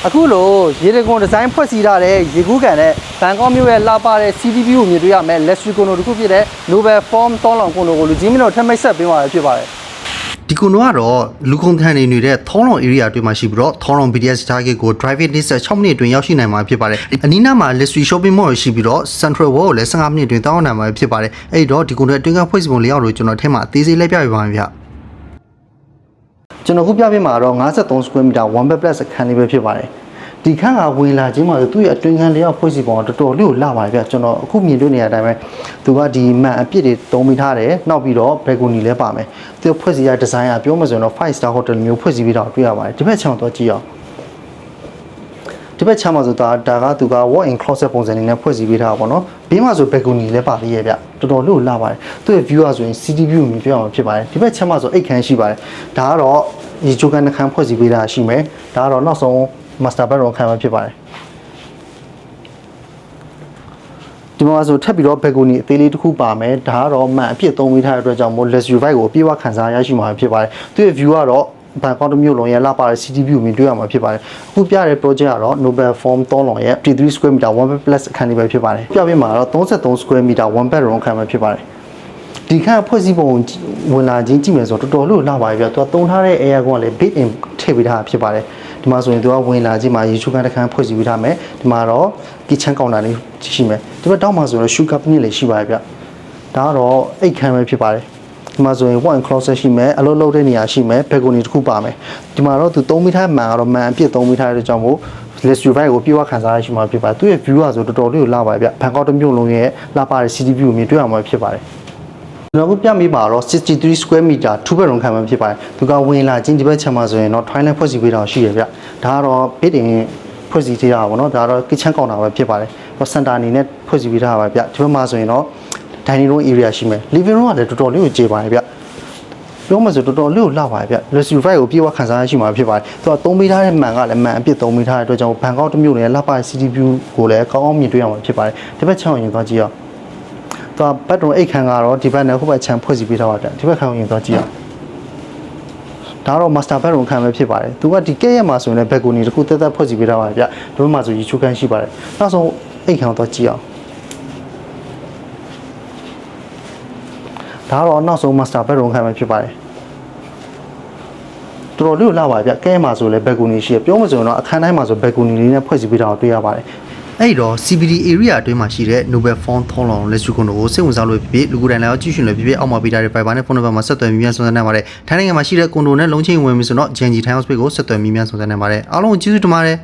အခုလိုရေတကွန်ဒီဇိုင်းဖွဲ့စည်းထားတဲ့ရေကူးကန်နဲ့ဘန်ကောက်မြို့ရဲ့လာပါတဲ့ CDP ကိုမြင်တွေ့ရမယ် Luxury Condo တစ်ခုဖြစ်တဲ့ Noble Form တောင်းလောင်ကွန်ဒိုကိုလူကြီးမင်းတို့ထပ်မိတ်ဆက်ပေးသွားရဖြစ်ပါတယ်ဒီကွန်ဒိုကတော့လူကုန်ထန်နေနေတဲ့ထောင်းလောင် area အတွင်းမှာရှိပြီးတော့ထောင်းလောင် BTS target ကို driving distance 6မိနစ်အတွင်းရောက်ရှိနိုင်မှာဖြစ်ပါတယ်အနီးနားမှာ Luxury Shopping Mall ရှိပြီးတော့ Central World ကိုလည်း15မိနစ်အတွင်းတောင်းနိုင်မှာဖြစ်ပါတယ်အဲ့တော့ဒီကွန်ဒိုအတွင်းကဖွဲ့စည်းပုံလေးအောက်ကိုကျွန်တော်ထဲမှာအသေးစိတ်လိုက်ပြပေးပါမယ်ဗျကျွန်တော်ခုပြပေးမှာတော့53 square meter 1 bed plus အခန်းလေးပဲဖြစ်ပါတယ်ဒီခန်းကဝင်လာခြင်းမှာသူ့ရဲ့အတွင်းခန်းလေးကဖွဲ့စည်းပုံတော်တော်လေးကိုလှပါတယ်ဗျကျွန်တော်အခုမြင်တွေ့နေရတဲ့အတိုင်းပဲသူကဒီမှန်အပြစ်တွေသုံးမိထားတယ်နောက်ပြီးတော့ balcony လည်းပါမယ်သူဖွဲ့စည်းရဒီဇိုင်းကပြောမှဆိုရင်တော့5 star hotel မျိုးဖွဲ့စည်းပြီးတော့တွေ့ရပါတယ်ဒီဘက်ချမ်းတော့ကြည့်အောင်ဒီဘက်ချမ်းမှာဆိုတာဒါကသူက walk in closet ပုံစံနေနဲ့ဖွဲ့စည်းပေးထားတာပေါ့နော်ဘေးမှာဆို balcony လည်းပါသေးရဲ့ဗျတော်တော်လေးကိုလှပါတယ်သူ့ရဲ့ view ကဆိုရင် city view မြင်တွေ့ရမှာဖြစ်ပါတယ်ဒီဘက်ချမ်းမှာဆိုအိတ်ခန်းရှိပါတယ်ဒါကတော့ဒီဂျိုကန်နှခမ်းဖွဲ့စည်းပေးတာရှိမယ်ဒါကတော့နောက်ဆုံးmaster bedroom ခံမှာဖြစ်ပါတယ်ဒီမှာဆိုထပ်ပြီးတော့ balcony အသေးလေးတစ်ခုပါမယ်ဒါကတော့မှန်အပြည့်သုံးမိထားတဲ့အတွက်ကြောင့်မို့ luxury vibe ကိုအပြည့်အဝခံစားရရှိမှာဖြစ်ပါတယ်သူ့ရဲ့ view ကတော့ဘန်ကောက်မြို့လုံးရဲ့လာပါတဲ့ city view မြင်တွေ့ရမှာဖြစ်ပါတယ်အခုပြတဲ့ project ကတော့ Noble Form တောင်းလောင်ရဲ့ 3 square meter 1 bed plus အခန်းလေးပဲဖြစ်ပါတယ်ပြပေးမှာတော့33 square meter 1 bedroom ခံမှာဖြစ်ပါတယ်ဒီခန်းဖွဲ့စည်းပုံဝင်လာခြင်းကြည့်မယ်ဆိုတော့တော်တော်လို့လှပါပြီဗျသူကသုံးထားတဲ့ air con ကလည်း built in ထည့်ပေးထားတာဖြစ်ပါတယ်ဒီမှာဆိုရင်သူကဝင်လာခြင်းမှာရေချိုးခန်းတစ်ခန်းဖွဲ့စည်းပေးထားမယ်ဒီမှာတော့ kitchen counter လေးရှိမယ်ဒီဘက်တောက်မှာဆိုတော့ shoe cabinet လေးရှိပါတယ်ဗျဒါကတော့အိတ်ခန်းပဲဖြစ်ပါတယ်ဒီမှာဆိုရင် one closet ရှိမယ်အလုပ်လုပ်တဲ့နေရာရှိမယ် balcony တစ်ခုပါမယ်ဒီမှာတော့သူ3မီတာမှန်ကတော့မှန်အပြည့်3မီတာတဲ့ကြောင့်မို့ luxury vibe ကိုပြေဝခံစားရရှိမှာဖြစ်ပါတယ်သူ့ရဲ့ view ကဆိုတော်တော်လေးကိုလှပါတယ်ဗျဘန်ကောက်တစ်မြို့လုံးရဲ့လှပတဲ့ city view ကိုမြင်တွေ့ရမှာဖြစ်ပါတယ်ကျွန်တော်ပြမိပါတော့63 square meter 2 bedroom ခံမှာဖြစ်ပါတယ်သူကဝင်လာချင်းဒီဘက်ချမ်းမှာဆိုရင်တော့ toilet ဖွဲ့စည်းပေးတာရှိရဗျဒါကတော့ bed in ဖွဲ့စည်းထားတာပေါ့နော်ဒါကတော့ kitchen counter ပဲဖြစ်ပါတယ်ဟို center အနေနဲ့ဖွဲ့စည်းပေးထားတာပါဗျဒီဘက်မှာဆိုရင်တော့ dining room area ရှိမယ် living room ကလည်းတော်တော်လေးကိုကျေပါတယ်ဗျပြောမှဆိုတော်တော်လေးကိုလှပါတယ်ဗျ luxury vibe ကိုပြေဝခံစားရရှိမှာဖြစ်ပါတယ်သူက3မီတာတဲ့မှန်ကလည်းမှန်အပြည့်3မီတာတဲ့အတွက်ကြောင့်ဘန်ကောက်တစ်မြို့နယ်လှပ city view ကိုလည်းကောင်းကောင်းမြင်တွေ့ရမှာဖြစ်ပါတယ်ဒီဘက်ချမ်းကိုရင်သွားကြည့်အောင်သူကဘက်တုံအိတ်ခန်းကတော့ဒီဘက်နဲ့ဟိုဘက်ချမ်းဖွဲ့စည်းပေးထားပါတယ်ဒီဘက်ခန်းကိုရင်သွားကြည့်အောင်ဒါတော့ master bedroom ခန်းပဲဖြစ်ပါတယ်သူကဒီကဲရက်မှာဆိုရင်လည်း balcony တစ်ခုတက်တက်ဖွဲ့စည်းပေးထားပါတယ်ဗျဒီဘက်မှာဆိုရေချိုးခန်းရှိပါတယ်နောက်ဆုံးအိတ်ခန်းကိုသွားကြည့်အောင်ဒါတော့နောက်ဆုံး master bedroom ခန်းပဲဖြစ်ပါတယ်တော်တော်လေးကိုလှပါဗျကဲမှာဆိုလည်း balcony ရှိရပြောမစံတော့အခန်းတိုင်းမှာဆို balcony လေးနဲ့ဖွဲ့စည်းပေးတာကိုတွေ့ရပါတယ်အဲ့တော့ CBD area အတွင်းမှာရှိတဲ့ Noble Form ထောင်းလောင် Luxury Condo ကိုစိတ်ဝင်စားလို့ဖြစ်ဖြစ်လူကိုယ်တိုင်လည်းကြည့်ရှင်လို့ဖြစ်ဖြစ်အောက်မှာပေးထားတဲ့ Viber နဲ့ဖုန်းနံပါတ်မှာဆက်သွယ်မိမြန်ဆောင်ရွက်နိုင်ပါတယ်ထိုင်းနိုင်ငံမှာရှိတဲ့ Condo နဲ့လုံးချင်းဝင်ပြီဆိုတော့ JNG Town House ကိုဆက်သွယ်မိမြန်ဆောင်ရွက်နိုင်ပါတယ်အားလုံးကိုကျေးဇူးတင်ပါတယ်